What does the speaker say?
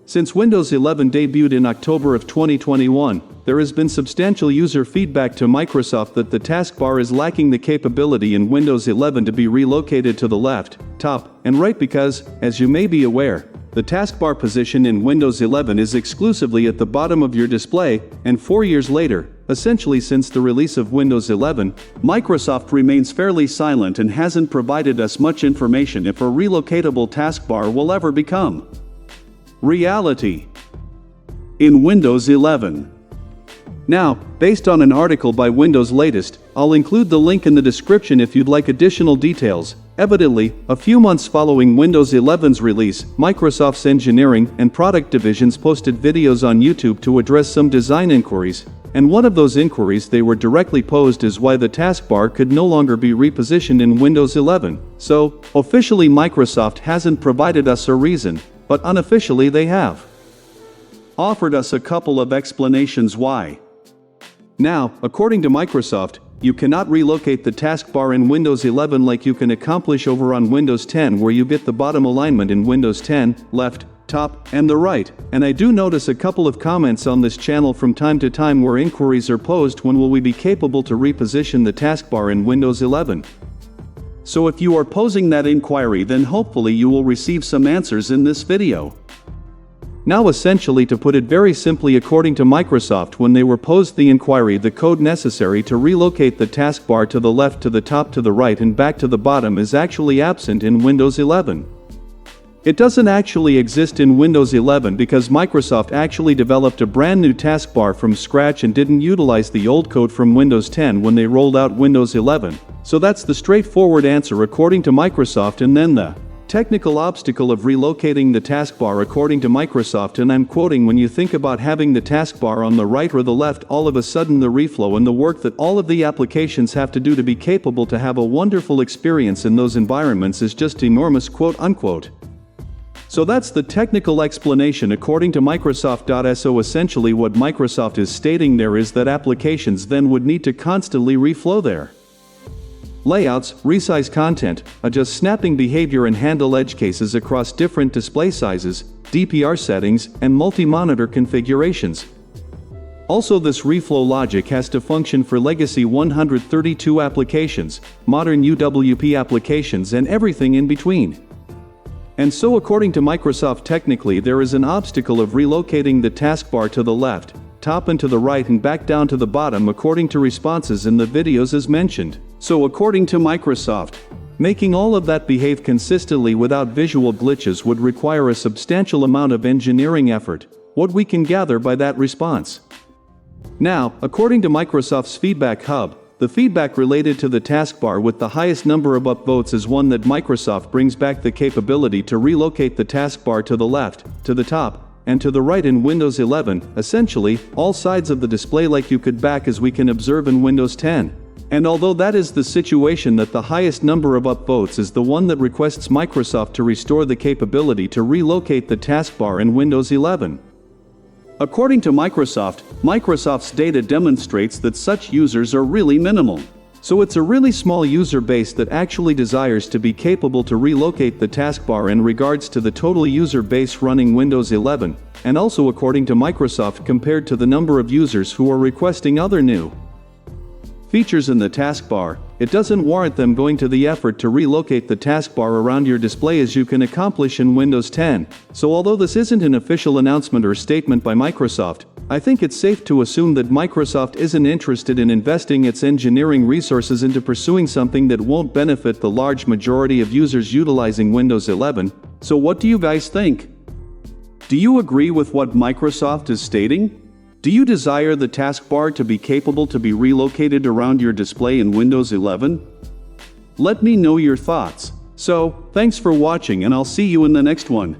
Since Windows 11 debuted in October of 2021, there has been substantial user feedback to Microsoft that the taskbar is lacking the capability in Windows 11 to be relocated to the left, top, and right because, as you may be aware, the taskbar position in Windows 11 is exclusively at the bottom of your display, and 4 years later, essentially since the release of Windows 11, Microsoft remains fairly silent and hasn't provided us much information if a relocatable taskbar will ever become reality in Windows 11. Now, based on an article by Windows Latest, I'll include the link in the description if you'd like additional details. Evidently, a few months following Windows 11's release, Microsoft's engineering and product divisions posted videos on YouTube to address some design inquiries, and one of those inquiries they were directly posed is why the taskbar could no longer be repositioned in Windows 11. So, officially Microsoft hasn't provided us a reason, but unofficially they have offered us a couple of explanations why. Now, according to Microsoft, you cannot relocate the taskbar in Windows 11 like you can accomplish over on Windows 10 where you get the bottom alignment in Windows 10, left, top, and the right, and I do notice a couple of comments on this channel from time to time where inquiries are posed when will we be capable to reposition the taskbar in Windows 11. So if you are posing that inquiry, then hopefully you will receive some answers in this video. Now essentially, to put it very simply, according to Microsoft, when they were posed the inquiry, the code necessary to relocate the taskbar to the left, to the top, to the right and back to the bottom is actually absent in Windows 11. It doesn't actually exist in Windows 11 because Microsoft actually developed a brand new taskbar from scratch and didn't utilize the old code from Windows 10 when they rolled out Windows 11. So that's the straightforward answer according to Microsoft. And then the technical obstacle of relocating the taskbar according to Microsoft, and I'm quoting, when you think about having the taskbar on the right or the left, all of a sudden the reflow and the work that all of the applications have to do to be capable to have a wonderful experience in those environments is just enormous, quote unquote. So that's the technical explanation according to Microsoft.so. Essentially what Microsoft is stating there is that applications then would need to constantly reflow their layouts, resize content, adjust snapping behavior and handle edge cases across different display sizes, DPR settings, and multi-monitor configurations. Also, this reflow logic has to function for legacy 132 applications, modern UWP applications and everything in between. And so according to Microsoft, technically there is an obstacle of relocating the taskbar to the left, top and to the right and back down to the bottom according to responses in the videos as mentioned. So according to Microsoft, making all of that behave consistently without visual glitches would require a substantial amount of engineering effort, what we can gather by that response. Now, according to Microsoft's Feedback Hub, the feedback related to the taskbar with the highest number of upvotes is one that Microsoft brings back the capability to relocate the taskbar to the left, to the top, and to the right in Windows 11, essentially, all sides of the display like you could back, as we can observe in Windows 10. And although that is the situation, that the highest number of upvotes is the one that requests Microsoft to restore the capability to relocate the taskbar in Windows 11. According to Microsoft, Microsoft's data demonstrates that such users are really minimal. So it's a really small user base that actually desires to be capable to relocate the taskbar in regards to the total user base running Windows 11, and also according to Microsoft compared to the number of users who are requesting other new features in the taskbar, it doesn't warrant them going to the effort to relocate the taskbar around your display as you can accomplish in Windows 10. So although this isn't an official announcement or statement by Microsoft, I think it's safe to assume that Microsoft isn't interested in investing its engineering resources into pursuing something that won't benefit the large majority of users utilizing Windows 11. So what do you guys think? Do you agree with what Microsoft is stating? Do you desire the taskbar to be capable to be relocated around your display in Windows 11? Let me know your thoughts. So, thanks for watching and I'll see you in the next one.